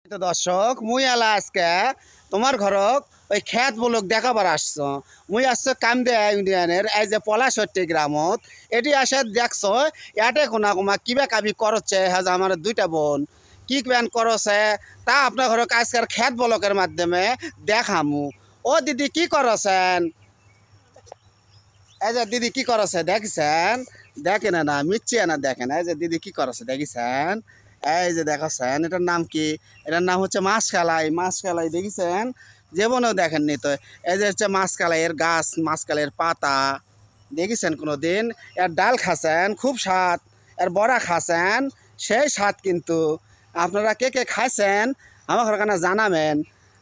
তো দর্শক মুই আলা আজকে তোমার ঘরক ওই খেত বলক দেখাবার আসছ মুই আসছো কামদেয়া ইউনিয়নের এই যে পলাশট্টি গ্রামত এটি আসে দেখছ ইয়াতে কোনা কুমা কিবা কাবি করছে হ্যাঁ আমার দুইটা বোন কি প্যান করছে তা আপনার ঘরক আজকের খেত বলকের মাধ্যমে দেখামু। ও দিদি কি করছেন? এই যে দিদি কি করছে দেখছেন? দেখেন না মিচ্ছি না দেখেন এই যে দিদি কি করছে দেখেছেন? এই যে দেখাচ্ছেন এটার নাম কি? এটার নাম হচ্ছে মাছকালাই। মাছকালাই দেখেছেন? জীবনেও দেখেননি তো। এই যে হচ্ছে মাছকালাইয়ের গাছ, মাছকালাইয়ের পাতা দেখেছেন কোনো দিন? এর ডাল খাচ্ছেন খুব স্বাদ, এর বড়া খাচ্ছেন সেই স্বাদ। কিন্তু আপনারা কে কে খাইছেন আমার ঘরখানে জানাবেন।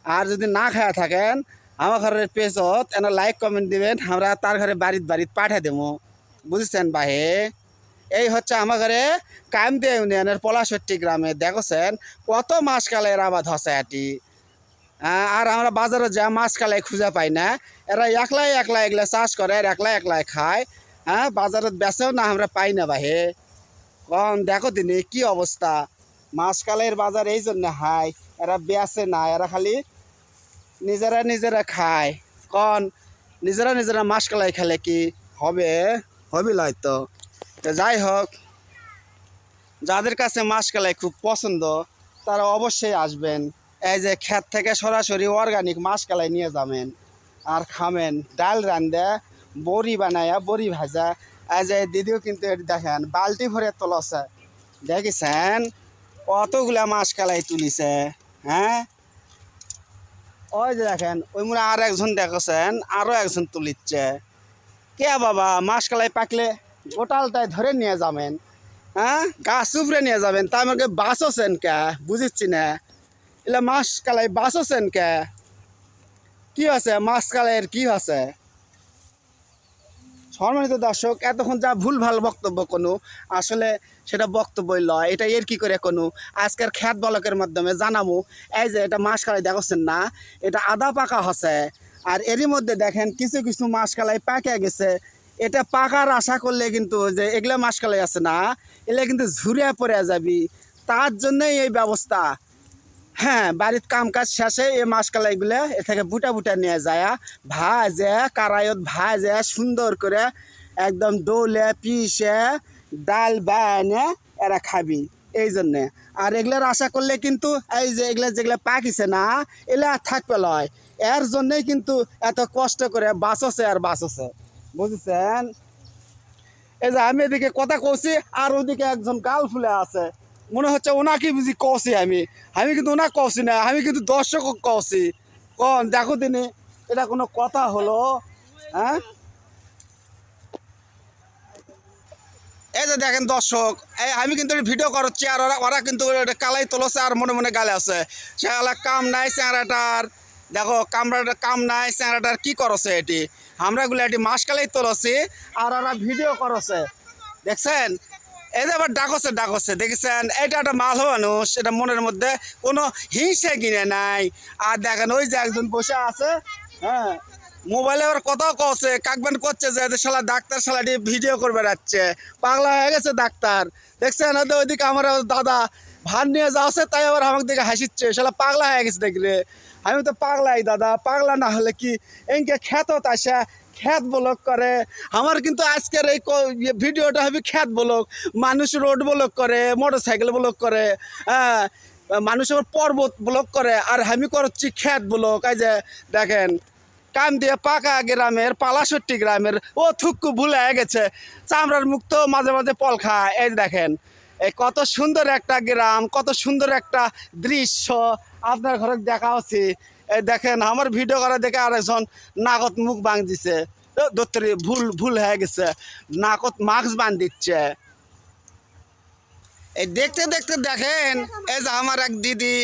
আর যদি না খাওয়া থাকেন আমার ঘরের পেজত এনে লাইক কমেন্ট দিবেন, আমরা তার ঘরে বাড়িত বাড়িত পাঠিয়ে দেবো। বুঝছেন বাহে? এই হচ্ছে আমার ঘরে কামদেয়া ইউনিয়নের পলাশট্টি গ্রামে দেখছেন কত মাছকালাইয়ের আবাদ হচ্ছে এটি। আর আমরা বাজারে যা মাছকালাই খুঁজে পাই না, এরা একলাই একলাই এগুলো চাষ করে আর একলাই একলাই খায়। বাজারে বেচেও না, আমরা পাই না বাহে। কম দেখো দিনে কি অবস্থা, মাছকালাইয়ের বাজার এই জন্য হাই। এরা বেচে না, এরা খালি নিজেরা নিজেরা খায়। কন নিজেরা নিজেরা মাছকালাই খেলে কি হবে? হবে হয়তো। তো যাই হোক, যাদের কাছে মাছকালাই খুব পছন্দ তারা অবশ্যই আসবেন। এই যে ক্ষেত থেকে সরাসরি অর্গানিক মাছকালাই নিয়ে যাবেন আর খাবেন। ডাল রান্ধে, বড়ি বানায়া, বড়ি ভাজা। এই যে দিদিও কিন্তু এটি দেখেন বালতি ভরে তোলছে দেখেছেন কতগুলা মাছকালাই তুলিছে। হ্যাঁ, ওই যে দেখেন ওই মনে আর একজন দেখছেন আরো একজন তুলিচ্ছে। কে বাবা মাছকালাই পাকলে গোটালটাই ধরে নিয়ে যাবেন। গাছ উপরে নিয়ে যাবেন, তা আমাকে বাঁচছেন কে বুঝিচ্ছি না। এলে মাছকালাই বাঁচছেন কে? কি আছে মাছকালাইয়ের কি আছে? সম্মানিত দর্শক, এতক্ষণ যা ভুল ভাল বক্তব্য কোনো আসলে সেটা বক্তব্যই লয়, এটা এর কি করে কোনো আজকের খ্যাত বলকের মাধ্যমে জানাবো। এই যে এটা মাছকালাই দেখছেন না, এটা আধা পাকা হচ্ছে। আর এরই মধ্যে দেখেন কিছু কিছু মাছকালাই পাকে গেছে। এটা পাকার আশা করলে কিন্তু যে এগুলা মাছকালাই আছে না, এগুলা কিন্তু ঝুরিয়া পড়ে যাবি। তার জন্যই এই ব্যবস্থা। হ্যাঁ, বাড়ির কাম কাজ শেষে এই মাছকালাইগুলো এ থেকে বুটা বুটা নিয়ে যায়, ভাজে কারায়ত ভাজে সুন্দর করে একদম ডোলে পিষে ডাল বানে এরা খাবি এই জন্যে। আর এগুলার আশা করলে কিন্তু এই যে এগুলা যেগুলো পাকিছে না, এগুলা থাকবে লয়। এর জন্যই কিন্তু এত কষ্ট করে বাঁচছে আর বাঁচছে। বুঝছেন? এই যে আমি এদিকে কথা কইছি আর ওদিকে একজন গাল ফুলে আছে, মনে হচ্ছে ওনাকে বুঝি কছি। আমি আমি কিন্তু ওনাকে কছি না, আমি কিন্তু দর্শক কছি। কন দেখো দিনে এটা কোনো কথা হলো? হ্যাঁ, এই যে দেখেন দর্শক, এই আমি কিন্তু ভিডিও করছি আর ওরা ওরা কিন্তু কালাই তোলছে আর মনে মনে গালে আছে। সে কাম নাই চেহারাটার, দেখো কামড়াটা কাম নাই চেহারাটার কি করছে এটি। আমরা গুলো এটি মাসকালাই তোলছি আর ওরা ভিডিও করছে দেখছেন। এই যে আবার ডাকছে ডাকছে দেখেছেন, এটা একটা ভালো মানুষ, এটা মনের মধ্যে কোনো হিংসে কিনে নাই। আর দেখেন ওই যে একজন বসে আছে, হ্যাঁ, মোবাইলে আবার কথাও কছে কাকবান করছে যে শালা ডাক্তার শালাটি ভিডিও করবে যাচ্ছে, পাগলা হয়ে গেছে ডাক্তার। দেখছেন হয়তো ওইদিকে আমার দাদা ভাত নিয়ে যাচ্ছে, তাই আবার আমাকে দিকে হাসিচ্ছে, শালা পাগলা হয়ে গেছে দেখলে। আমি তো পাগলাই দাদা, পাগলা না হলে কি এনকে খ্যাতত আসা খ্যাত ব্লগ করে। আমার কিন্তু আজকের এই ভিডিওটা হবে খ্যাত ব্লগ। মানুষ রোড ব্লগ করে, মোটর সাইকেল ব্লগ করে, হ্যাঁ, মানুষ আবার পর্বত ব্লগ করে, আর আমি করছি খ্যাত ব্লগ। এই যে দেখেন কামদেয়া পাকা গ্রামের পলাশট্টি গ্রামের ও থুক্কু ভুলে গেছে, চামড়ার মুক্ত মাঝে মাঝে পল খায়। এই দেখেন এই কত সুন্দর একটা গ্রাম, কত সুন্দর একটা দৃশ্য আপনার ঘরে দেখা হচ্ছে। এই দেখেন আমার ভিডিও করা দেখে আরেকজন নাকত মুখ বাং দিছে, দত্তরি ভুল ভুল হয়ে গেছে, নাকত মাস্ক বান দিচ্ছে। এই দেখতে দেখতে দেখেন এই যে আমার এক দিদি,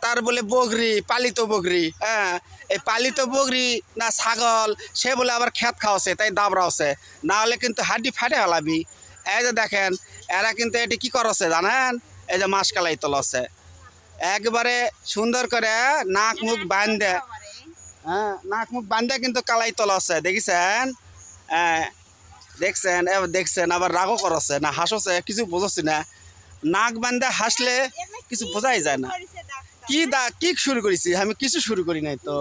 তার বলে বগরি, পালিত বগরি। হ্যাঁ, এই পালিত বগরি না ছাগল, সে বলে আবার খেত খাওয়াছে তাই দাবড়াওছে, না হলে কিন্তু হাড্ডি ফাটে হলাবি। এই যে দেখেন এরা কিন্তু এটি কি করছে জানেন? এই যে মাসকালাই তোলছে একবারে সুন্দর করে নাক মুখ বান্ধে। হ্যাঁ, নাক মুখ বান্ধে কিন্তু কালাই তোলছে দেখেছেন। হ্যাঁ, দেখছেন, এবার দেখছেন আবার রাগও করছে না হাসছে, কিছু বুঝছি না। নাক বান্ধে হাসলে কিছু বোঝাই যায় না। কি শুরু করেছি, আমি কিছু শুরু করি নাই তো।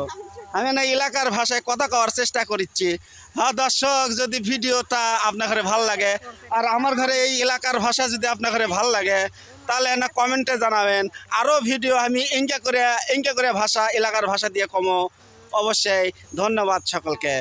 আমি না এলাকার ভাষায় কথা কওয়ার চেষ্টা করছি। হ্যাঁ দর্শক, যদি ভিডিওটা আপনার ঘরে ভালো লাগে আর আমার ঘরে এই এলাকার ভাষা যদি আপনার ঘরে ভালো লাগে তাহলে না কমেন্টে জানাবেন। আরও ভিডিও আমি এঙ্কা করে ভাষা এলাকার ভাষা দিয়ে কমো অবশ্যই। ধন্যবাদ সকলকে।